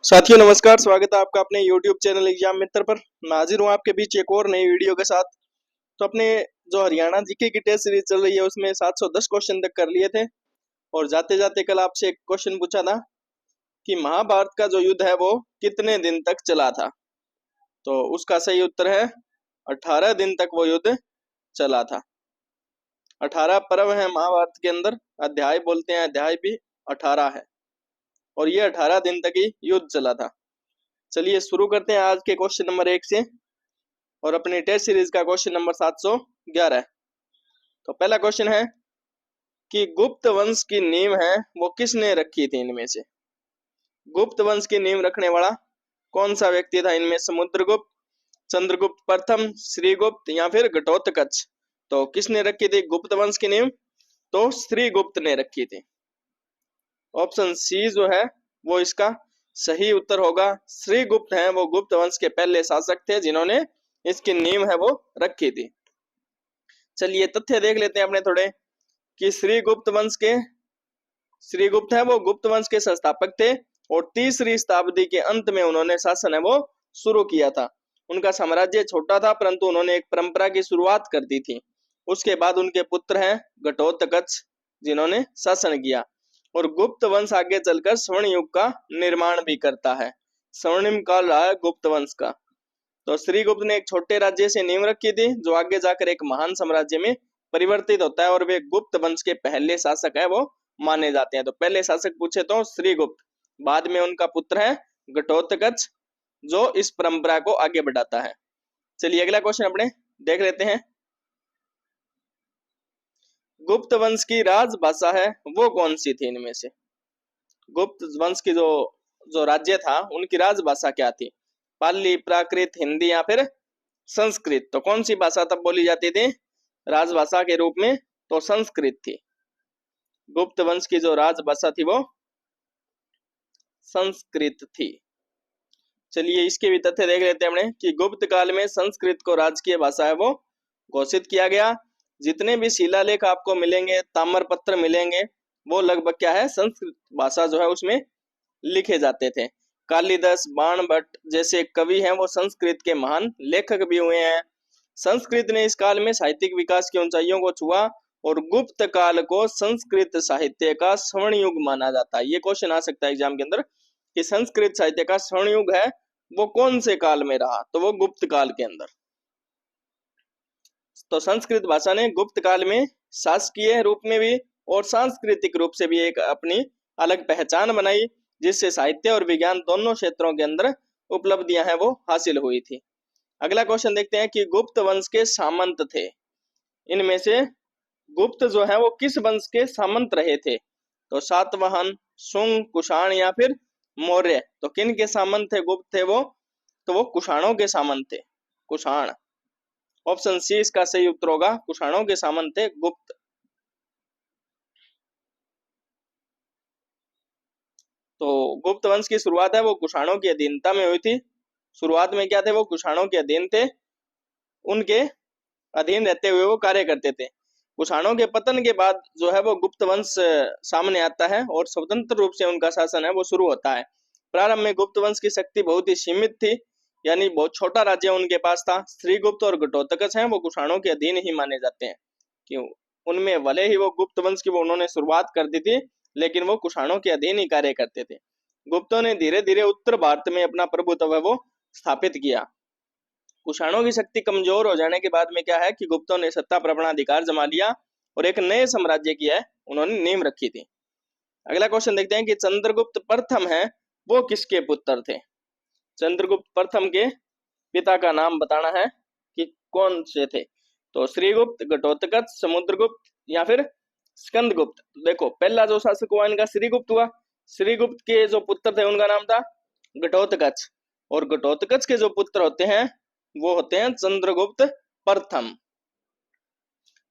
साथियों नमस्कार, स्वागत है आपका अपने YouTube चैनल एग्जाम मित्र पर। मैं हाजिर हूँ आपके बीच एक और नई वीडियो के साथ। तो अपने जो हरियाणा जीके की टेस्ट सीरीज चल रही है उसमें 710 क्वेश्चन तक कर लिए थे और जाते जाते कल आपसे एक क्वेश्चन पूछा था कि महाभारत का जो युद्ध है वो कितने दिन तक चला था। तो उसका सही उत्तर है 18 दिन तक वो युद्ध चला था। 18 पर्व है महाभारत के अंदर, अध्याय बोलते हैं, अध्याय भी 18 है और ये 18 दिन तक ही युद्ध चला था। चलिए शुरू करते हैं आज के क्वेश्चन नंबर 1 से और अपनी टेस्ट सीरीज का क्वेश्चन नंबर 711। तो पहला क्वेश्चन है कि गुप्त वंश की नींव है वो किसने रखी थी इनमें से। गुप्त वंश की नींव रखने वाला कौन सा व्यक्ति था इनमें? समुद्रगुप्त, चंद्रगुप्त प्रथम, श्रीगुप्त या फिर घटोत्कच। तो किसने रखी थी गुप्त वंश की नींव? तो श्रीगुप्त ने रखी थी। ऑप्शन सी जो है वो इसका सही उत्तर होगा। श्रीगुप्त हैं वो गुप्त वंश के पहले शासक थे जिन्होंने इसकी नींव है वो रखी थी। चलिए तथ्य देख लेते हैं अपने थोड़े कि श्रीगुप्त है वो गुप्त वंश के संस्थापक थे और तीसरी शताब्दी के अंत में उन्होंने शासन है वो शुरू किया था। उनका साम्राज्य छोटा था परंतु उन्होंने एक परंपरा की शुरुआत कर दी थी। उसके बाद उनके पुत्र हैं घटोत्कच जिन्होंने शासन किया और गुप्त वंश आगे चलकर स्वर्ण युग का निर्माण भी करता है। स्वर्णिम काल रहा है गुप्त वंश का। तो श्रीगुप्त ने एक छोटे राज्य से नींव रखी थी जो आगे जाकर एक महान साम्राज्य में परिवर्तित होता है और वे गुप्त वंश के पहले शासक है वो माने जाते हैं। तो पहले शासक पूछे तो श्रीगुप्त, बाद में उनका पुत्र है घटोत्कच जो इस परंपरा को आगे बढ़ाता है। चलिए अगला क्वेश्चन अपने देख लेते हैं। गुप्त वंश की राजभाषा है वो कौन सी थी इनमें से? गुप्त वंश की जो राज्य था उनकी राजभाषा क्या थी? पाली, प्राकृत, हिंदी या फिर संस्कृत। तो कौन सी भाषा तब बोली जाती थी राजभाषा के रूप में? तो संस्कृत थी। गुप्त वंश की जो राजभाषा थी वो संस्कृत थी। चलिए इसके भी तथ्य देख लेते हैं हमने कि गुप्त काल में संस्कृत को राजकीय भाषा है वो घोषित किया गया। जितने भी शिलालेख आपको मिलेंगे, ताम्रपत्र मिलेंगे, वो लगभग क्या है संस्कृत भाषा जो है उसमें लिखे जाते थे। कालिदास, बाणभट्ट जैसे कवि हैं वो संस्कृत के महान लेखक भी हुए हैं। संस्कृत ने इस काल में साहित्यिक विकास की ऊंचाइयों को छुआ और गुप्त काल को संस्कृत साहित्य का स्वर्ण युग माना जाता है। ये क्वेश्चन आ सकता है एग्जाम के अंदर कि संस्कृत साहित्य का स्वर्ण युग है वो कौन से काल में रहा? तो वो गुप्त काल के अंदर। तो संस्कृत भाषा ने गुप्त काल में शासकीय रूप में भी और सांस्कृतिक रूप से भी एक अपनी अलग पहचान बनाई जिससे साहित्य और विज्ञान दोनों क्षेत्रों के अंदर उपलब्धियां हैं वो हासिल हुई थी। अगला क्वेश्चन देखते हैं कि गुप्त वंश के सामंत थे। इनमें से गुप्त जो है वो किस वंश के सामंत रहे थे? तो सातवाहन, शुंग, कुषाण या फिर मौर्य। तो किन के सामंत थे गुप्त थे वो? तो वो कुषाणों के सामंत थे, कुषाण। ऑप्शन सी इसका सही उत्तर होगा, कुषाणों के सामंत थे गुप्त। तो गुप्त वंश की शुरुआत है वो कुषाणों की अधीनता में हुई थी। शुरुआत में क्या थे वो कुषाणों के अधीन थे, उनके अधीन रहते हुए वो कार्य करते थे। कुषाणों के पतन के बाद जो है वो गुप्त वंश सामने आता है और स्वतंत्र रूप से उनका शासन है वो शुरू होता है। प्रारंभ में गुप्त वंश की शक्ति बहुत ही सीमित थी, यानी बहुत छोटा राज्य उनके पास था। श्रीगुप्त और घटोत्कच हैं वो कुषाणों के अधीन ही माने जाते हैं। क्यों? उनमें भले ही वो गुप्त वंश की वो उन्होंने शुरुआत कर दी थी लेकिन वो कुषाणों के अधीन ही कार्य करते थे। गुप्तों ने धीरे धीरे उत्तर भारत में अपना प्रभुत्व वो स्थापित किया। कुषाणों की शक्ति कमजोर हो जाने के बाद में क्या है कि गुप्तों ने सत्ता पर अपना अधिकार जमा लिया और एक नए साम्राज्य की है उन्होंने नींव रखी थी। अगला क्वेश्चन देखते हैं कि चंद्रगुप्त प्रथम है वो किसके पुत्र थे? चंद्रगुप्त प्रथम के पिता का नाम बताना है कि कौन से थे। तो श्रीगुप्त, घटोत्कच, समुद्रगुप्त या फिर स्कंदगुप्त। देखो पहला जो शासक हुआ इनका श्रीगुप्त हुआ। श्रीगुप्त के जो पुत्र थे उनका नाम था घटोत्कच और घटोत्कच के जो पुत्र होते हैं वो होते हैं चंद्रगुप्त प्रथम।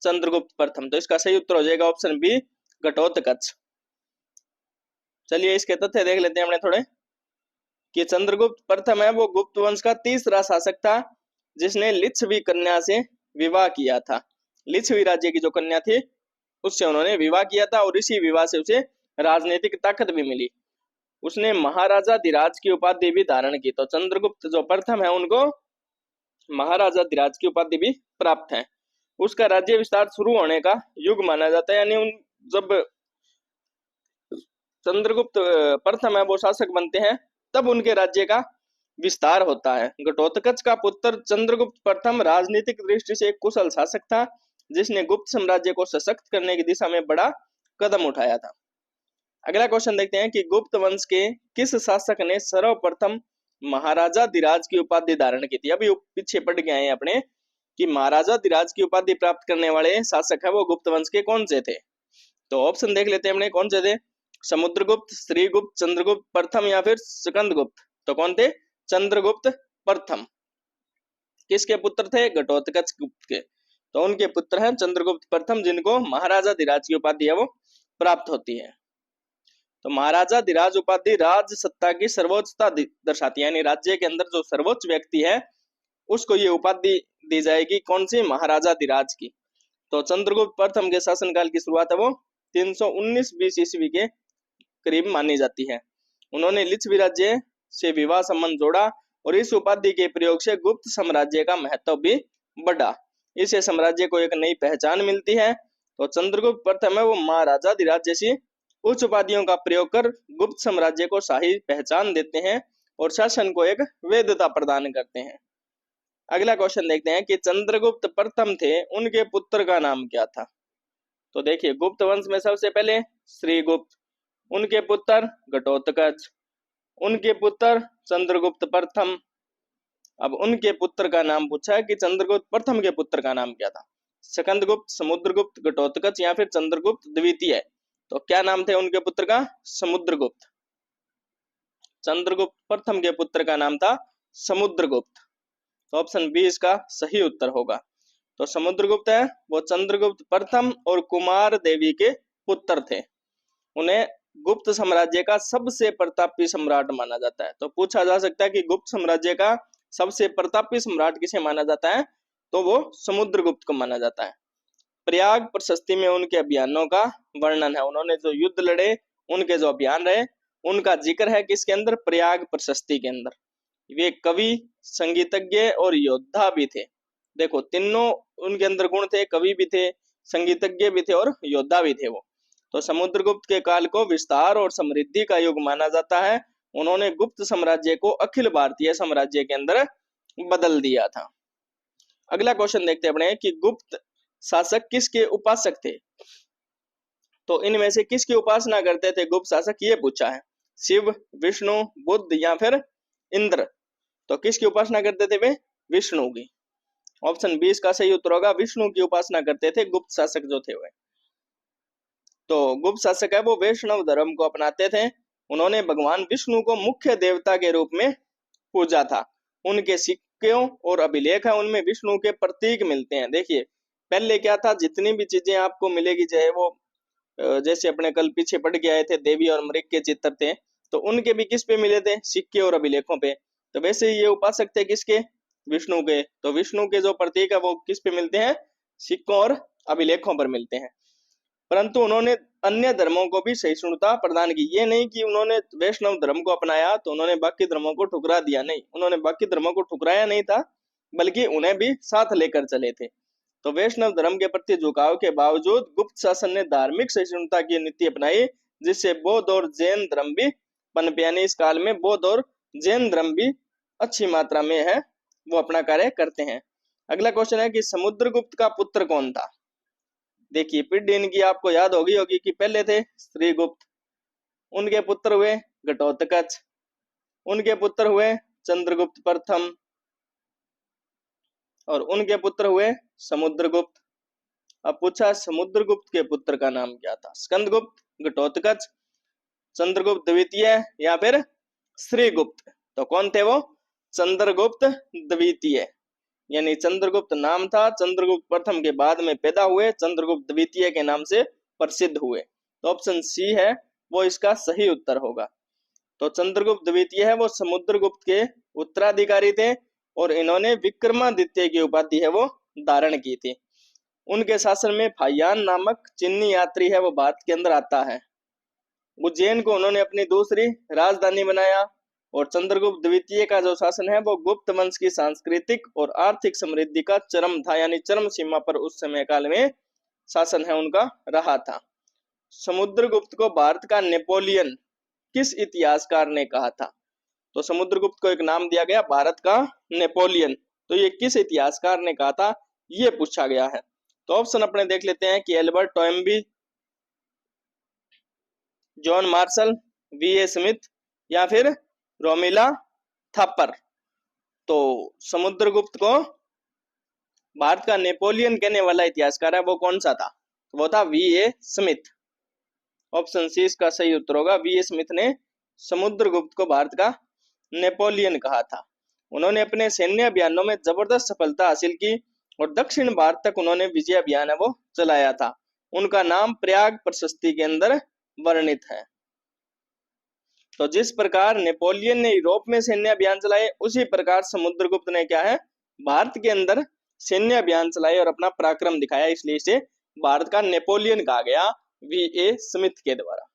चंद्रगुप्त प्रथम। तो इसका सही उत्तर हो जाएगा ऑप्शन बी, घटोत्कच। चलिए इसके तथ्य देख लेते हैं हमने थोड़े कि चंद्रगुप्त प्रथम है वो गुप्त वंश का तीसरा शासक था जिसने लिच्छवी कन्या से विवाह किया था। लिच्छवी राज्य की जो कन्या थी उससे उन्होंने विवाह किया था और इसी विवाह से उसे राजनीतिक ताकत भी मिली। उसने महाराजाधिराज की उपाधि भी धारण की। तो चंद्रगुप्त जो प्रथम है उनको महाराजाधिराज की उपाधि भी प्राप्त है। उसका राज्य विस्तार शुरू होने का युग माना जाता है, यानी उन जब चंद्रगुप्त प्रथम है वो शासक बनते हैं तब उनके राज्य का विस्तार होता है। घटोत्कच का पुत्र चंद्रगुप्त प्रथम राजनीतिक दृष्टि से एक कुशल शासक था, जिसने गुप्त साम्राज्य को सशक्त करने की दिशा में बड़ा कदम उठाया था। अगला क्वेश्चन देखते हैं कि गुप्त वंश के किस शासक ने सर्वप्रथम महाराजाधिराज की उपाधि धारण की थी। अभी पीछे पढ़ के आए हैं अपने कि महाराजाधिराज की उपाधि प्राप्त करने वाले शासक है वो गुप्त वंश के कौन से थे। तो ऑप्शन देख लेते हैं हमने कौन से थे। समुद्रगुप्त, श्रीगुप्त, चंद्रगुप्त प्रथम या फिर स्कंदगुप्त। तो कौन थे? चंद्रगुप्त प्रथम। किसके पुत्र थे? घटोत्कच गुप्त के। तो उनके पुत्र हैं चंद्रगुप्त प्रथम, जिनको महाराजाधिराज की उपाधि है वो प्राप्त होती है। तो महाराजाधिराज उपाधि राज सत्ता की सर्वोच्चता दर्शाती है, यानी राज्य के अंदर जो सर्वोच्च व्यक्ति है उसको ये उपाधि दी जाएगी। कौन सी? महाराजाधिराज की। तो चंद्रगुप्त प्रथम के शासनकाल की शुरुआत है वो 319 बीस ईस्वी के करीब मानी जाती है। उन्होंने लिच्छवी राज्य से विवाह संबंध जोड़ा और इस उपाधि के प्रयोग से गुप्त साम्राज्य का महत्व भी बढ़ा। इससे साम्राज्य को एक नई पहचान मिलती है। तो चंद्रगुप्त प्रथम है वो महाराजाधिराज जैसी उच्च उपाधियों का प्रयोग कर गुप्त साम्राज्य को शाही पहचान देते हैं और शासन को एक वैधता प्रदान करते हैं। अगला क्वेश्चन देखते हैं कि चंद्रगुप्त प्रथम थे, उनके पुत्र का नाम क्या था। तो देखिए, गुप्त वंश में सबसे पहले श्रीगुप्त, उनके पुत्र घटोत्कच, उनके पुत्र चंद्रगुप्त प्रथम। अब उनके पुत्र का नाम पूछा है कि चंद्रगुप्त प्रथम के पुत्र का नाम क्या था। स्कंदगुप्त, समुद्रगुप्त, घटोत्कच या फिर चंद्रगुप्त द्वितीय। तो क्या नाम थे उनके पुत्र का? समुद्रगुप्त। चंद्रगुप्त प्रथम के पुत्र का नाम था समुद्रगुप्त। तो ऑप्शन बी इसका सही उत्तर होगा। तो समुद्रगुप्त है वो चंद्रगुप्त प्रथम और कुमार देवी के पुत्र थे। उन्हें गुप्त साम्राज्य का सबसे प्रतापी सम्राट माना जाता है। तो पूछा जा सकता है कि गुप्त साम्राज्य का सबसे प्रतापी सम्राट किसे माना जाता है, तो वो समुद्रगुप्त को माना जाता है। प्रयाग प्रशस्ति में उनके अभियानों का वर्णन है। उन्होंने जो युद्ध लड़े, उनके जो अभियान रहे, उनका जिक्र है किसके अंदर? प्रयाग प्रशस्ति के अंदर। वे कवि, संगीतज्ञ और योद्धा भी थे। देखो, तीनों उनके अंदर गुण थे, कवि भी थे, संगीतज्ञ भी थे और योद्धा भी थे वो। तो समुद्रगुप्त के काल को विस्तार और समृद्धि का युग माना जाता है। उन्होंने गुप्त साम्राज्य को अखिल भारतीय साम्राज्य के अंदर बदल दिया था। अगला क्वेश्चन देखते हैं अपने कि गुप्त शासक किसके उपासक थे। तो इनमें से किसकी उपासना करते थे गुप्त शासक, ये पूछा है। शिव, विष्णु, बुद्ध या फिर इंद्र। तो किसकी उपासना करते थे वे? विष्णु की। ऑप्शन 20 का सही उत्तर होगा, विष्णु की उपासना करते थे गुप्त शासक जो थे वे। तो गुप्त शासक है वो वैष्णव धर्म को अपनाते थे। उन्होंने भगवान विष्णु को मुख्य देवता के रूप में पूजा था। उनके सिक्कों और अभिलेख है उनमें विष्णु के प्रतीक मिलते हैं। देखिए, पहले क्या था, जितनी भी चीजें आपको मिलेगी, चाहे वो जैसे अपने कल पीछे पढ़ के आए थे देवी और मृग के चित्र थे, तो उनके भी किस पे मिले थे? सिक्के और अभिलेखों पे। तो वैसे ये उपासक थे किसके? विष्णु के। तो विष्णु के जो प्रतीक है वो किस पे मिलते हैं? सिक्कों और अभिलेखों पर मिलते हैं। परंतु उन्होंने अन्य धर्मों को भी सहिष्णुता प्रदान की। ये नहीं कि उन्होंने वैष्णव धर्म को अपनाया तो उन्होंने बाकी धर्मों को ठुकरा दिया, नहीं, उन्होंने बाकी धर्मों को ठुकराया नहीं था, बल्कि उन्हें भी साथ लेकर चले थे। तो वैष्णव धर्म के प्रति झुकाव के बावजूद गुप्त शासन ने धार्मिक सहिष्णुता की नीति अपनाई, जिससे बौद्ध और जैन धर्म भी पनपे। यानी इस काल में बौद्ध और जैन धर्म भी अच्छी मात्रा में है वो अपना कार्य करते हैं। अगला क्वेश्चन है कि समुद्रगुप्त का पुत्र कौन था। देखिए, पीढ़ी इनकी आपको याद होगी कि पहले थे श्रीगुप्त, उनके पुत्र हुए घटोत्कच, उनके पुत्र हुए चंद्रगुप्त प्रथम और उनके पुत्र हुए समुद्रगुप्त। अब पूछा समुद्रगुप्त के पुत्र का नाम क्या था। स्कंदगुप्त, घटोत्कच, चंद्रगुप्त द्वितीय या फिर श्रीगुप्त। तो कौन थे वो? चंद्रगुप्त द्वितीय। यानी चंद्रगुप्त नाम था, चंद्रगुप्त प्रथम के बाद में पैदा हुए, चंद्रगुप्त द्वितीय के नाम से प्रसिद्ध हुए। तो ऑप्शन सी है वो इसका सही उत्तर होगा। तो चंद्रगुप्त द्वितीय है वो समुद्रगुप्त के उत्तराधिकारी थे और इन्होंने विक्रमादित्य की उपाधि है वो धारण की थी। उनके शासन में फाहियान नामक चीनी यात्री है वो भारत के अंदर आता है। उज्जैन को उन्होंने अपनी दूसरी राजधानी बनाया। और चंद्रगुप्त द्वितीय का जो शासन है वो गुप्त वंश की सांस्कृतिक और आर्थिक समृद्धि का चरम था, यानी चरम सीमा पर उस समय काल में शासन है उनका रहा था। समुद्रगुप्त को भारत का नेपोलियन किस इतिहासकार ने कहा था? तो समुद्रगुप्त को एक नाम दिया गया भारत का नेपोलियन, तो ये किस इतिहासकार ने कहा था, ये पूछा गया है। तो ऑप्शन अपने देख लेते हैं कि Albert Toynbee, John Marshall, V A. Smith या फिर रोमिला थापर। तो समुद्रगुप्त को भारत का नेपोलियन कहने वाला इतिहासकार है वो कौन सा था? तो वो था वी.ए. स्मिथ। ऑप्शन सी इसका सही उत्तर होगा। वी.ए. स्मिथ ने समुद्रगुप्त को भारत का नेपोलियन कहा था। उन्होंने अपने सैन्य अभियानों में जबरदस्त सफलता हासिल की और दक्षिण भारत तक उन्होंने विजय अभियान है वो चलाया था। उनका नाम प्रयाग प्रशस्ति के अंदर वर्णित है। तो जिस प्रकार नेपोलियन ने यूरोप में सैन्य अभियान चलाए, उसी प्रकार समुद्रगुप्त ने क्या है, भारत के अंदर सैन्य अभियान चलाए और अपना पराक्रम दिखाया, इसलिए इसे भारत का नेपोलियन कहा गया वी.ए. स्मिथ के द्वारा।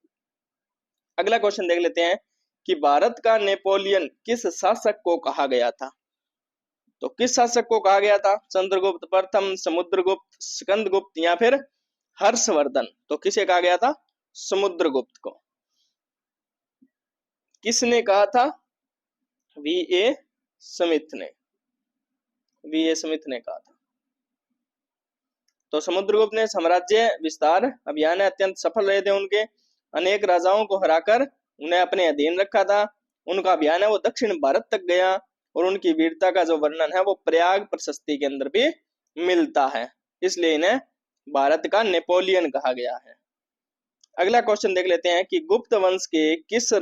अगला क्वेश्चन देख लेते हैं कि भारत का नेपोलियन किस शासक को कहा गया था? तो किस शासक को कहा गया था? चंद्रगुप्त प्रथम, समुद्रगुप्त, स्कंदगुप्त या फिर हर्षवर्धन। तो किसे कहा गया था? समुद्रगुप्त को। किसने कहा था? वी.ए. स्मिथ ने। वी.ए. स्मिथ ने कहा था। तो समुद्रगुप्त ने साम्राज्य विस्तार अभियान अत्यंत सफल रहे थे उनके। अनेक राजाओं को हराकर उन्हें अपने अधीन रखा था। उनका अभियान है वो दक्षिण भारत तक गया और उनकी वीरता का जो वर्णन है वो प्रयाग प्रशस्ति के अंदर भी मिलता है, इसलिए इन्हें भारत का नेपोलियन कहा गया है। अगला क्वेश्चन देख लेते हैं कि गुप्त वंश के किस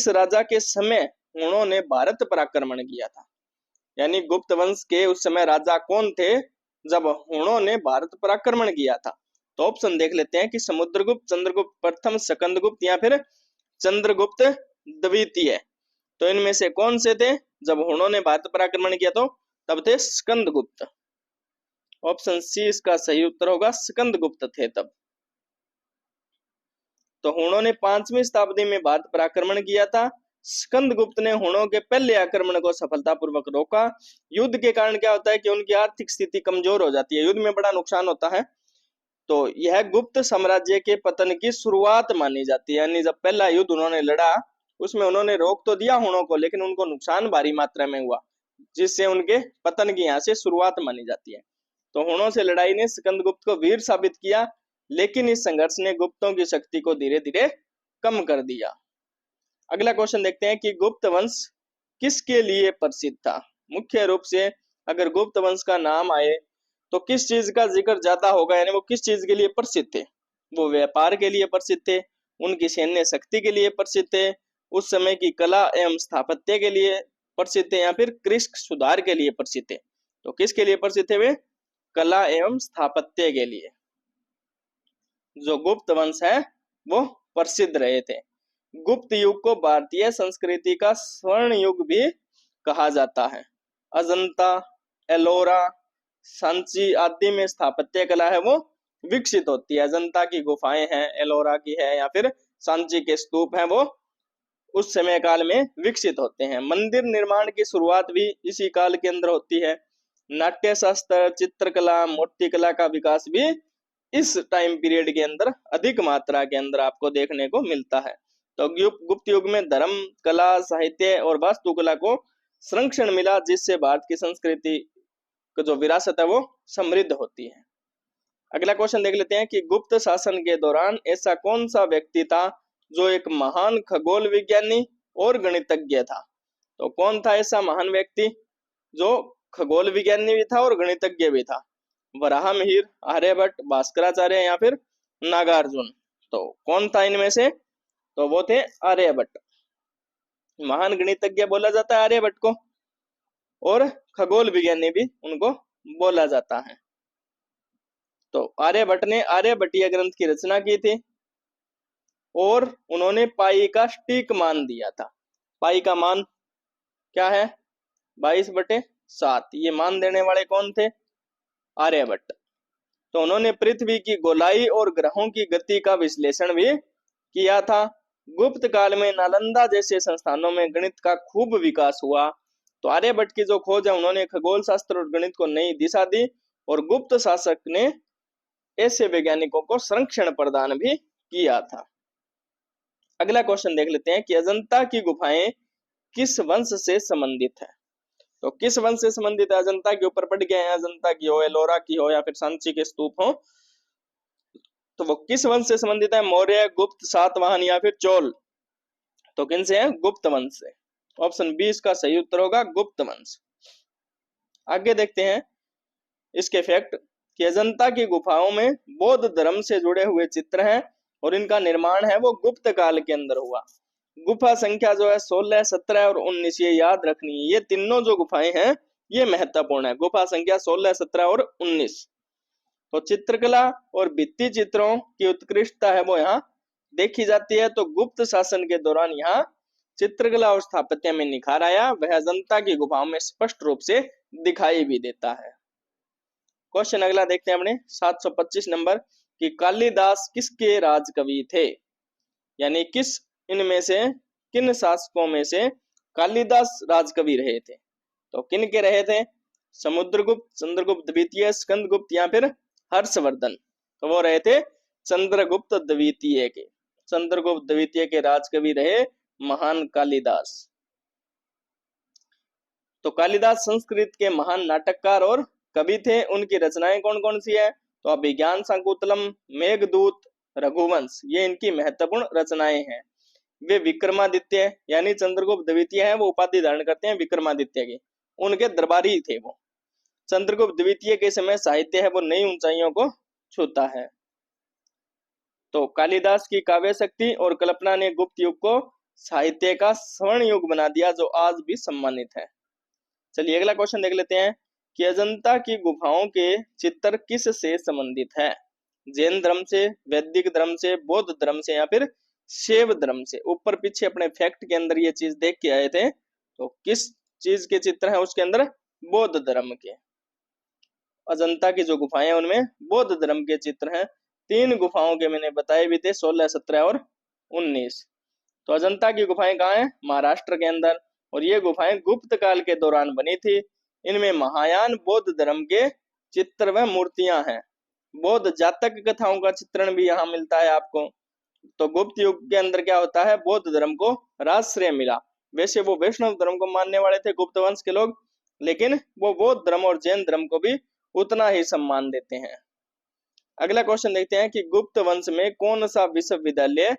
राजा के समय उन्होंने भारत पर आक्रमण किया था? यानी गुप्त वंश के उस समय राजा कौन थे जब उन्होंने भारत पर आक्रमण किया था? तो ऑप्शन देख लेते हैं कि समुद्रगुप्त, चंद्रगुप्त प्रथम, स्कंदगुप्त या फिर चंद्रगुप्त द्वितीय। तो इनमें से कौन से थे जब उन्होंने भारत पर आक्रमण किया? तो तब थे स्कंदगुप्त। ऑप्शन सी इसका सही उत्तर होगा, स्कंदगुप्त थे तब। तो हुणों ने 5वीं शताब्दी में भारत पर आक्रमण किया था। स्कंदगुप्त ने हुणों के पहले आक्रमण को सफलतापूर्वक रोका। युद्ध के कारण क्या होता है कि उनकी आर्थिक स्थिति कमजोर हो जाती है, युद्ध में बड़ा नुकसान होता है। तो यह गुप्त साम्राज्य के पतन की शुरुआत मानी जाती है, यानी जब पहला युद्ध उन्होंने लड़ा उसमें उन्होंने रोक तो दिया हुणों को, लेकिन उनको नुकसान भारी मात्रा में हुआ, जिससे उनके पतन की यहाँ से शुरुआत मानी जाती है। तो हुणों से लड़ाई ने स्कंदगुप्त को वीर साबित किया, लेकिन इस संघर्ष ने गुप्तों की शक्ति को धीरे धीरे कम कर दिया। अगला क्वेश्चन देखते हैं कि गुप्त वंश किसके लिए प्रसिद्ध था? मुख्य रूप से अगर गुप्त वंश का नाम आए तो किस चीज का जिक्र ज्यादा होगा, यानी वो किस चीज के लिए प्रसिद्ध थे? वो व्यापार के लिए प्रसिद्ध थे, उनकी सैन्य शक्ति के लिए प्रसिद्ध थे, उस समय की कला एवं स्थापत्य के लिए प्रसिद्ध थे, या फिर कृषि सुधार के लिए प्रसिद्ध थे? तो किसके लिए प्रसिद्ध थे वे? कला एवं स्थापत्य के लिए जो गुप्त वंश है वो प्रसिद्ध रहे थे। गुप्त युग को भारतीय संस्कृति का स्वर्ण युग भी कहा जाता है। अजंता, एलोरा, सांची आदि में स्थापत्य कला है वो विकसित होती है। अजंता की गुफाएं हैं, एलोरा की है, या फिर सांची के स्तूप हैं, वो उस समय काल में विकसित होते हैं। मंदिर निर्माण की शुरुआत भी इसी काल के अंदर होती है। नाट्य शास्त्र, चित्रकला, मूर्तिकला का विकास भी इस टाइम पीरियड के अंदर अधिक मात्रा के अंदर आपको देखने को मिलता है। तो गुप्त युग में धर्म, कला, साहित्य और वास्तुकला को संरक्षण मिला, जिससे भारत की संस्कृति की जो विरासत है वो समृद्ध होती है। अगला क्वेश्चन देख लेते हैं कि गुप्त शासन के दौरान ऐसा कौन सा व्यक्ति था जो एक महान खगोल विज्ञानी और गणितज्ञ था? तो कौन था ऐसा महान व्यक्ति जो खगोल विज्ञानी भी था और गणितज्ञ भी था? वराहमिहिर, आर्यभट्ट, भास्कराचार्य या फिर नागार्जुन? तो कौन था इनमें से? तो वो थे आर्यभट्ट। महान गणितज्ञ बोला जाता है आर्यभट्ट को, और खगोल विज्ञानी भी उनको बोला जाता है। तो आर्यभट्ट ने आर्यभट्टीय ग्रंथ की रचना की थी और उन्होंने पाई का सटीक मान दिया था। पाई का मान क्या है? 22/7। ये मान देने वाले कौन थे? आर्यभट्ट। तो उन्होंने पृथ्वी की गोलाई और ग्रहों की गति का विश्लेषण भी किया था। गुप्त काल में नालंदा जैसे संस्थानों में गणित का खूब विकास हुआ। तो आर्यभट्ट की जो खोज है, उन्होंने खगोल शास्त्र और गणित को नई दिशा दी, और गुप्त शासक ने ऐसे वैज्ञानिकों को संरक्षण प्रदान भी किया था। अगला क्वेश्चन देख लेते हैं कि अजंता की गुफाएं किस वंश से संबंधित है। तो किस वंश से संबंधित है? अजंता के ऊपर पड़ गए हैं, अजंता की हो, एलोरा की हो, या फिर सांची के स्तूप हो, तो वो किस वंश से संबंधित है? मौर्य, गुप्त, सातवाहन या फिर चोल। तो किन से है? गुप्त वंश से। ऑप्शन बी इसका सही उत्तर होगा, गुप्त वंश। आगे देखते हैं इसके फैक्ट कि अजंता की गुफाओं में बौद्ध धर्म से जुड़े हुए चित्र हैं, और इनका निर्माण है वो गुप्त काल के अंदर हुआ। गुफा संख्या जो है 16, 17 और 19, ये याद रखनी है। ये तीनों जो गुफाएं हैं ये महत्वपूर्ण है। गुफा संख्या 16, 17 और 19। तो चित्रकला और भित्ति चित्रों की उत्कृष्टता है वो यहाँ देखी जाती है। तो गुप्त शासन के दौरान यहाँ चित्रकला और स्थापत्य में निखार आया, वह अजंता की गुफाओं में स्पष्ट रूप से दिखाई भी देता है। क्वेश्चन अगला देखते हैं अपने 725 नंबर कि कालिदास किसके राजकवि थे, यानी किस इनमें से किन शासकों में से कालिदास राजकवि रहे थे। तो किन के रहे थे? समुद्रगुप्त, चंद्रगुप्त द्वितीय, स्कंदगुप्त या फिर हर्षवर्धन। तो वो रहे थे चंद्रगुप्त द्वितीय के। चंद्रगुप्त द्वितीय के राजकवि रहे महान कालिदास। तो कालिदास संस्कृत के महान नाटककार और कवि थे। उनकी रचनाएं कौन कौन सी है? तो अभिज्ञान शाकुंतलम, मेघदूत, रघुवंश, ये इनकी महत्वपूर्ण रचनाएं हैं। वे विक्रमादित्य यानी चंद्रगुप्त द्वितीय है, वो उपाधि धारण करते हैं विक्रमादित्य की, उनके दरबारी थे वो। चंद्रगुप्त द्वितीय के समय साहित्य है वो नई ऊंचाइयों को छूता है। तो कालिदास की काव्य शक्ति और कल्पना ने गुप्त युग को साहित्य का स्वर्ण युग बना दिया, जो आज भी सम्मानित है। चलिए अगला क्वेश्चन देख लेते हैं कि अजंता की गुफाओं के चित्र किस से संबंधित है? जैन धर्म से, वैदिक धर्म से, बौद्ध धर्म से या फिर शैव धर्म से। ऊपर पीछे अपने फैक्ट के अंदर ये चीज देख के आए थे। तो किस चीज के चित्र हैं उसके अंदर? बौद्ध धर्म के। अजंता की जो गुफाएं हैं उनमें बौद्ध धर्म के चित्र हैं। 3 गुफाओं के मैंने बताए भी थे, 16, 17 और 19। तो अजंता की गुफाएं कहाँ हैं? महाराष्ट्र के अंदर। और ये गुफाएं गुप्त काल के दौरान बनी थी। इनमें महायान बौद्ध धर्म के चित्र व मूर्तियां हैं। बौद्ध जातक कथाओं का चित्रण भी यहाँ मिलता है आपको। तो गुप्त युग के अंदर क्या होता है? बौद्ध धर्म को राजश्रेय मिला। वैसे वो वैष्णव धर्म को मानने वाले थे गुप्त वंश के लोग, लेकिन वो बौद्ध धर्म और जैन धर्म को भी उतना ही सम्मान देते हैं। अगला क्वेश्चन देखते हैं कि गुप्त वंश में कौन सा विश्वविद्यालय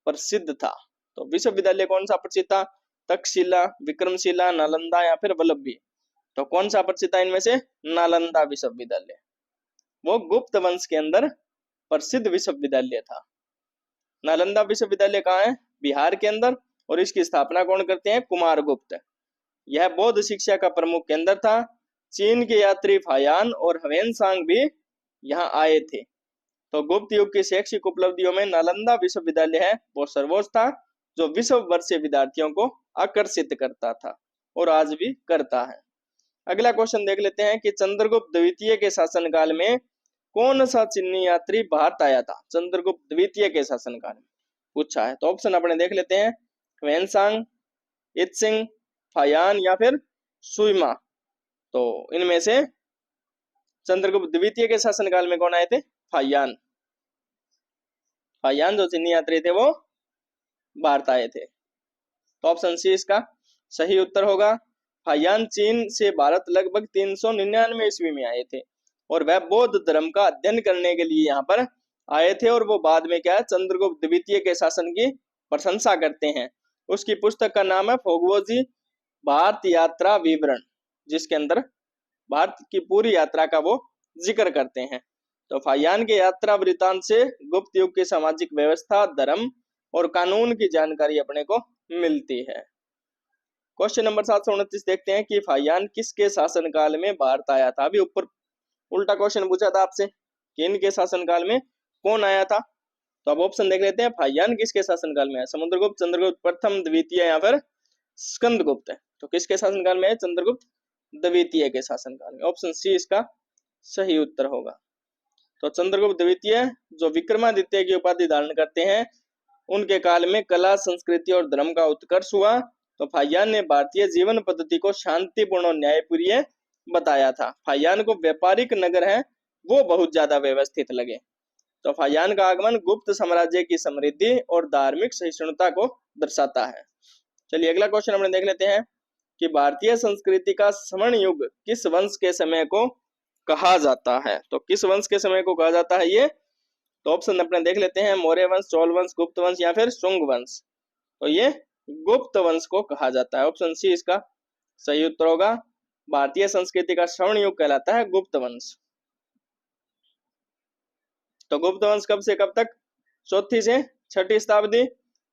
प्रसिद्ध था। तो विश्वविद्यालय कौन सा प्रसिद्ध था? तक्षशिला, विक्रमशिला, नालंदा या फिर वल्लभी। तो कौन सा प्रसिद्ध था इनमें से? नालंदा विश्वविद्यालय। वो गुप्त वंश के अंदर प्रसिद्ध विश्वविद्यालय था। नालंदा विश्वविद्यालय कहाँ है? बिहार के अंदर। और इसकी स्थापना कौन करते हैं? कुमारगुप्त। यह बौद्ध शिक्षा का प्रमुख केंद्र था। चीन के यात्री फायान और ह्वेनसांग भी यहाँ आए थे। तो गुप्त युग की शैक्षिक उपलब्धियों में नालंदा विश्वविद्यालय है वो सर्वोच्च था, जो विश्व भर से विद्यार्थियों को आकर्षित करता था और आज भी करता है। अगला क्वेश्चन देख लेते हैं कि चंद्रगुप्त द्वितीय के शासनकाल में कौन सा चीनी यात्री भारत आया था? चंद्रगुप्त द्वितीय के शासनकाल में पूछा है। तो ऑप्शन अपने देख लेते हैं, ह्वेनसांग, इत्सिंग, फायान या फिर सुइमा। तो इनमें से चंद्रगुप्त द्वितीय के शासनकाल में कौन आए थे? फायान। फायान जो चीनी यात्री थे वो भारत आए थे। तो ऑप्शन सी इसका सही उत्तर होगा। फायान चीन से भारत लगभग 399 ईस्वी में आए थे, और वह बौद्ध धर्म का अध्ययन करने के लिए यहाँ पर आए थे। और वो बाद में क्या है? चंद्रगुप्त द्वितीय के शासन की प्रशंसा करते हैं। उसकी पुस्तक का नाम है फोगवोजी भारत यात्रा विवरण, जिसके अंदर भारत की पूरी यात्रा का वो जिक्र करते हैं। तो फायान के यात्रा वृतांत से गुप्त युग की सामाजिक व्यवस्था, धर्म और कानून की जानकारी अपने को मिलती है। क्वेश्चन नंबर 729 देखते हैं कि फायान किसके शासनकाल में भारत आया था। अभी ऊपर उल्टा क्वेश्चन पूछा था आपसे कि इनके शासनकाल में कौन आया था। तो अब ऑप्शन देख लेते हैं, फायान किसके शासनकाल में है? समुद्रगुप्त, चंद्रगुप्त प्रथम, द्वितीय या फिर स्कंदगुप्त है। तो किसके शासनकाल में है? चंद्रगुप्त द्वितीय के शासनकाल में। ऑप्शन सी इसका सही उत्तर होगा। तो चंद्रगुप्त द्वितीय जो विक्रमादित्य की उपाधि धारण करते हैं, उनके काल में कला, संस्कृति और धर्म का उत्कर्ष हुआ। तो फाहियान ने भारतीय जीवन पद्धति को शांतिपूर्ण और न्यायप्रिय बताया था। फाहियान को व्यापारिक नगर है वो बहुत ज्यादा व्यवस्थित लगे। तो फाहियान का आगमन गुप्त साम्राज्य की समृद्धि और धार्मिक सहिष्णुता को दर्शाता है। चलिए अगला क्वेश्चन हम देख लेते हैं कि भारतीय संस्कृति का स्वर्ण युग किस वंश के समय को कहा जाता है। तो किस वंश के समय को कहा जाता है ये, तो ऑप्शन अपने देख लेते हैं, मौर्य वंश, चोल वंश, गुप्त वंश या फिर शुंग वंश। तो ये गुप्त वंश को कहा जाता है। ऑप्शन सी इसका सही उत्तर होगा। भारतीय संस्कृति का स्वर्ण युग कहलाता है गुप्त वंश। तो गुप्त वंश कब से कब तक, 4वीं से 6वीं शताब्दी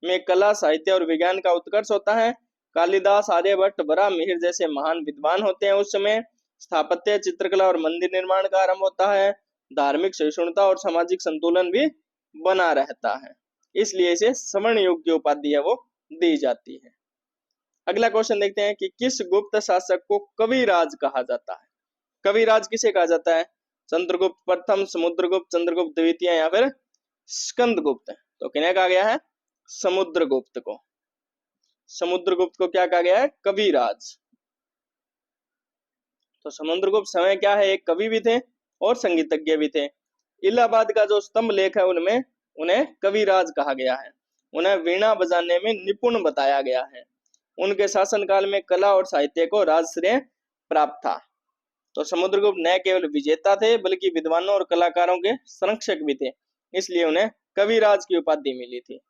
में कला, साहित्य और विज्ञान का उत्कर्ष होता है। कालिदास, आर्यभट्ट, बराहमिहिर जैसे महान विद्वान होते हैं उस समय। स्थापत्य, चित्रकला और मंदिर निर्माण का आरंभ होता है। धार्मिक सहिष्णुता और सामाजिक संतुलन भी बना रहता है, इसलिए इसे स्वर्ण युग की उपाधि है वो दी जाती है। अगला क्वेश्चन देखते हैं कि किस गुप्त शासक को कविराज कहा जाता है। कविराज किसे कहा जाता है, चंद्रगुप्त प्रथम, समुद्रगुप्त, चंद्रगुप्त द्वितीय या फिर स्कंदगुप्त। तो किन्हें कहा गया है, समुद्रगुप्त को। समुद्रगुप्त को क्या कहा गया है, कविराज। तो समुद्रगुप्त समय क्या है, एक कवि भी थे और संगीतज्ञ भी थे। इलाहाबाद का जो स्तंभ लेख है उनमें उन्हें कविराज कहा गया है। उन्हें वीणा बजाने में निपुण बताया गया है। उनके शासनकाल में कला और साहित्य को राजश्रेय प्राप्त था। तो समुद्रगुप्त न केवल विजेता थे बल्कि विद्वानों और कलाकारों के संरक्षक भी थे, इसलिए उन्हें कविराज की उपाधि मिली थी।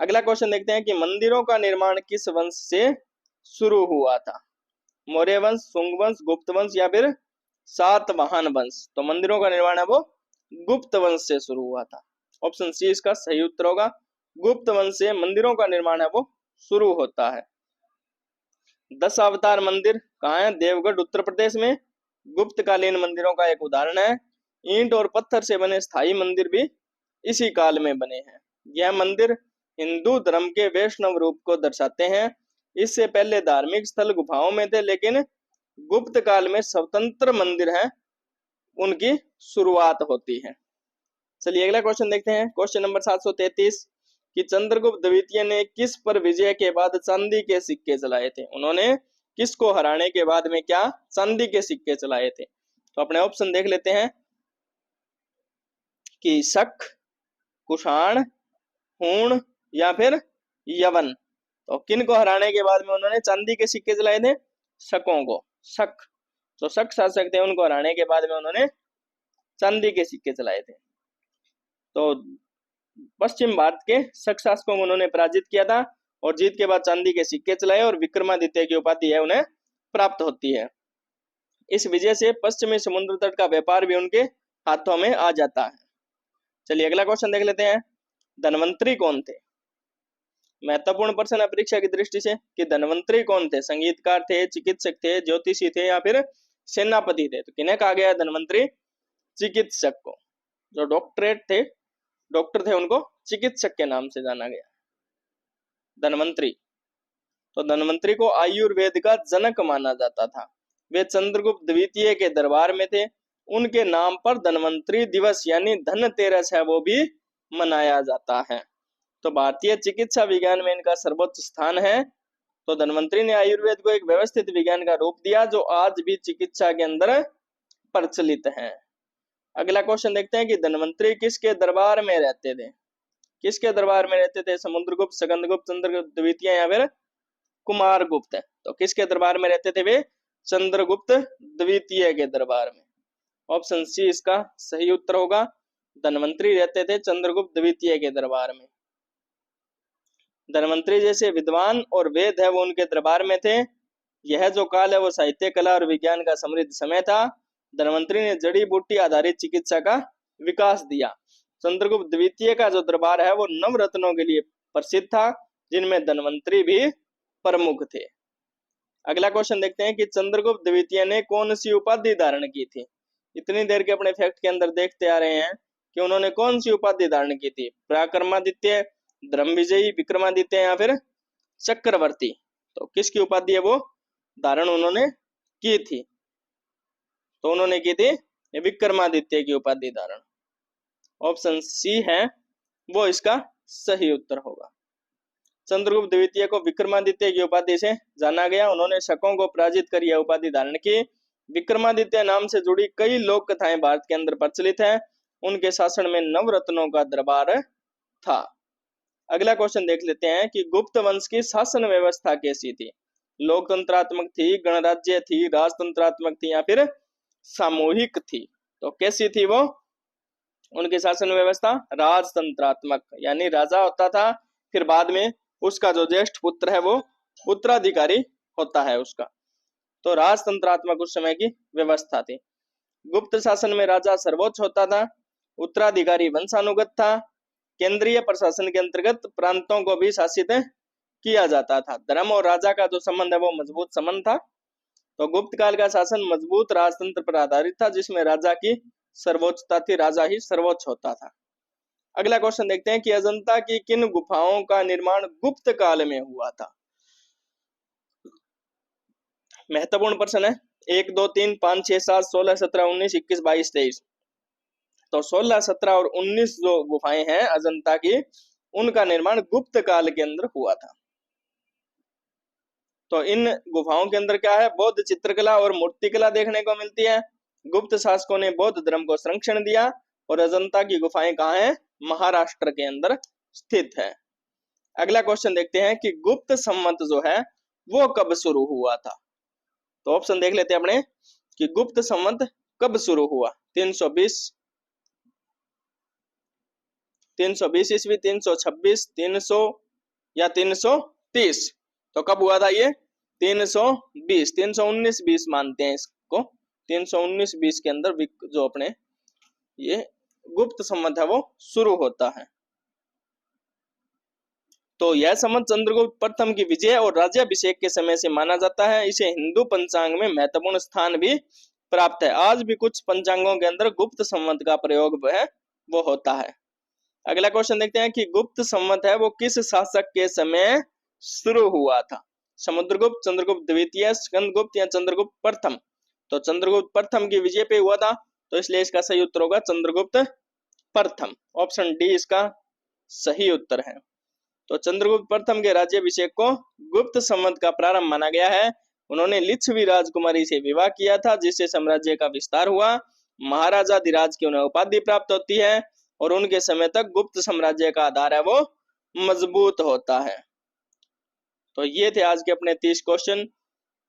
अगला क्वेश्चन देखते हैं कि मंदिरों का निर्माण किस वंश से शुरू हुआ था। मौर्य वंश, शुंग वंश, गुप्त वंश या फिर सातवाहन वंश। तो मंदिरों का निर्माण है वो गुप्त वंश से शुरू हुआ था। ऑप्शन सी इसका सही उत्तर होगा। गुप्त वंश से मंदिरों का निर्माण है वो शुरू होता है। 10 अवतार मंदिर कहाँ है, देवगढ़ उत्तर प्रदेश में। गुप्तकालीन मंदिरों का एक उदाहरण है। ईंट और पत्थर से बने स्थायी मंदिर भी इसी काल में बने हैं। यह मंदिर हिंदू धर्म के वैष्णव रूप को दर्शाते हैं। इससे पहले धार्मिक स्थल गुफाओं में थे, लेकिन गुप्त काल में स्वतंत्र मंदिर हैं, उनकी शुरुआत होती है। चलिए अगला क्वेश्चन देखते हैं, क्वेश्चन नंबर 733 कि चंद्रगुप्त द्वितीय ने किस पर विजय के बाद चांदी के सिक्के चलाए थे। उन्होंने किसको हराने के बाद में क्या चांदी के सिक्के चलाए थे। तो अपने ऑप्शन देख लेते हैं कि शक, कुषाण, हूण या फिर यवन। तो किन को हराने के बाद में उन्होंने चांदी के सिक्के चलाए थे, शकों को। शक, तो शक शासक थे, उनको हराने के बाद में उन्होंने चांदी के सिक्के चलाए थे। तो पश्चिम भारत के शक शासकों को उन्होंने पराजित किया था और जीत के बाद चांदी के सिक्के चलाए और विक्रमादित्य की उपाधि है उन्हें प्राप्त होती है। इस विजय से पश्चिमी समुद्र तट का व्यापार भी उनके हाथों में आ जाता है। चलिए अगला क्वेश्चन देख लेते हैं, धनवंतरी कौन थे। महत्वपूर्ण प्रश्न है परीक्षा की दृष्टि से कि धनवंतरी कौन थे। संगीतकार थे, चिकित्सक थे, ज्योतिषी थे या फिर सेनापति थे। तो किन्हें कहा गया है धनवंतरी, चिकित्सक को। जो डॉक्टर थे उनको चिकित्सक के नाम से जाना गया, धनवंतरी। तो धनवंतरी को आयुर्वेद का जनक माना जाता था। वे चंद्रगुप्त द्वितीय के दरबार में थे। उनके नाम पर धनवंतरी दिवस यानी धनतेरस है वो भी मनाया जाता है। तो भारतीय चिकित्सा विज्ञान में इनका सर्वोच्च स्थान है। तो धनवंतरी ने आयुर्वेद को एक व्यवस्थित विज्ञान का रूप दिया जो आज भी चिकित्सा के अंदर प्रचलित है। अगला क्वेश्चन देखते हैं कि धनवंतरी किसके दरबार में रहते थे। किसके दरबार में रहते थे, समुद्रगुप्त, स्कंदगुप्त, चंद्रगुप्त द्वितीय या फिर कुमारगुप्त। तो किसके दरबार में रहते थे वे, चंद्रगुप्त द्वितीय के दरबार में। ऑप्शन सी इसका सही उत्तर होगा। धनवंतरी रहते थे चंद्रगुप्त द्वितीय के दरबार में। धनवंतरी जैसे विद्वान और वेद है वो उनके दरबार में थे। यह जो काल है वो साहित्य, कला और विज्ञान का समृद्ध समय था। धनवंतरी ने जड़ी बूटी आधारित चिकित्सा का विकास दिया। चंद्रगुप्त द्वितीय का जो दरबार है वो नवरत्नों के लिए प्रसिद्ध था, जिनमें धनवंतरी भी प्रमुख थे। अगला क्वेश्चन देखते हैं कि चंद्रगुप्त द्वितीय ने कौन सी उपाधि धारण की थी। इतनी देर के अपने फैक्ट के अंदर देखते आ रहे हैं कि उन्होंने कौन सी उपाधि धारण की थी, पराक्रमादित्य, धर्म विजयी, विक्रमादित्य या फिर चक्रवर्ती। तो किसकी उपाधि है वो धारण उन्होंने की थी, तो उन्होंने की थी विक्रमादित्य की उपाधि धारण। ऑप्शन सी है वो इसका सही उत्तर होगा। चंद्रगुप्त द्वितीय को विक्रमादित्य की उपाधि से जाना गया। उन्होंने शकों को पराजित कर यह उपाधि धारण की। विक्रमादित्य नाम से जुड़ी कई लोक कथाएं भारत के अंदर प्रचलित है। उनके शासन में नवरत्नों का दरबार था। अगला क्वेश्चन देख लेते हैं कि गुप्त वंश की शासन व्यवस्था कैसी थी। लोकतंत्रात्मक थी, गणराज्य थी, राजतंत्रात्मक थी या फिर सामूहिक थी। तो कैसी थी वो उनकी शासन व्यवस्था? राजतंत्रात्मक, यानी राजा होता था, फिर बाद में उसका जो ज्येष्ठ पुत्र है वो उत्तराधिकारी होता है उसका। तो राजतंत्रात्मक उस समय की व्यवस्था थी। गुप्त शासन में राजा सर्वोच्च होता था, उत्तराधिकारी वंशानुगत था, केंद्रीय प्रशासन के अंतर्गत प्रांतों को भी शासित किया जाता था। धर्म और राजा का जो संबंध है वो मजबूत संबंध था। तो गुप्त काल का शासन मजबूत राजतंत्र पर आधारित था, जिसमें राजा की सर्वोच्चता थी, राजा ही सर्वोच्च होता था। अगला क्वेश्चन देखते हैं कि अजंता की किन गुफाओं का निर्माण गुप्त काल में हुआ था। महत्वपूर्ण प्रश्न है। 1, 2, 3, 5, 6, 7, 16, 17, 19, 21, 22, 23। तो 16, 17 और 19 जो गुफाएं हैं अजंता की, उनका निर्माण गुप्त काल के अंदर हुआ था। तो इन गुफाओं के अंदर क्या है? बौद्ध चित्रकला और मूर्तिकला देखने को मिलती है। गुप्त शासकों ने बौद्ध धर्म को संरक्षण दिया। और अजंता की गुफाएं कहाँ हैं? महाराष्ट्र के अंदर स्थित है। अगला क्वेश्चन देखते हैं कि गुप्त संवत जो है वो कब शुरू हुआ था। तो ऑप्शन देख लेते हैं अपने कि गुप्त संवत कब शुरू हुआ। 320 ईस्वी, 326, 300 या 330। तो कब हुआ था ये? 320, 319, 20 मानते हैं इसको। 319, 20 के अंदर जो अपने ये गुप्त संवत है वो शुरू होता है। तो यह संवत चंद्रगुप्त प्रथम की विजय और राज्याभिषेक के समय से माना जाता है। इसे हिंदू पंचांग में महत्वपूर्ण स्थान भी प्राप्त है। आज भी कुछ पंचांगों के अंदर गुप्त संवत का प्रयोग है वो होता है। अगला क्वेश्चन देखते हैं कि गुप्त संवत है वो किस शासक के समय शुरू हुआ था। समुद्रगुप्त, चंद्रगुप्त द्वितीय, स्कंदगुप्त या चंद्रगुप्त प्रथम। तो चंद्रगुप्त प्रथम की विजय पे हुआ था, तो इसलिए इसका सही उत्तर होगा चंद्रगुप्त प्रथम। ऑप्शन डी इसका सही उत्तर है। तो चंद्रगुप्त प्रथम के राज्याभिषेक को गुप्त संवत का प्रारंभ माना गया है। उन्होंने लिच्छवी राजकुमारी से विवाह किया था, जिससे साम्राज्य का विस्तार हुआ। महाराजाधिराज की उन्हें उपाधि प्राप्त होती है और उनके समय तक गुप्त साम्राज्य का आधार है वो मजबूत होता है। तो ये थे आज के अपने 30 क्वेश्चन।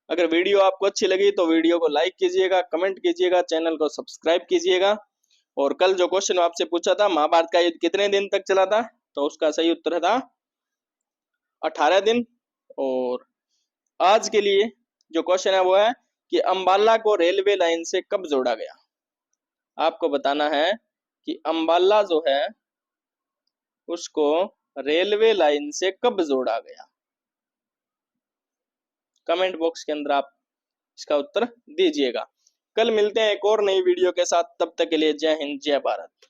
अगर वीडियो आपको अच्छी लगी तो वीडियो को लाइक कीजिएगा, कमेंट कीजिएगा, चैनल को सब्सक्राइब कीजिएगा। और कल जो क्वेश्चन आपसे पूछा था, महाभारत का युद्ध कितने दिन तक चला था, तो उसका सही उत्तर था 18 दिन। और आज के लिए जो क्वेश्चन है वो है कि अंबाला को रेलवे लाइन से कब जोड़ा गया। आपको बताना है कि अंबाला जो है उसको रेलवे लाइन से कब जोड़ा गया। कमेंट बॉक्स के अंदर आप इसका उत्तर दीजिएगा। कल मिलते हैं एक और नई वीडियो के साथ। तब तक के लिए जय हिंद, जय भारत।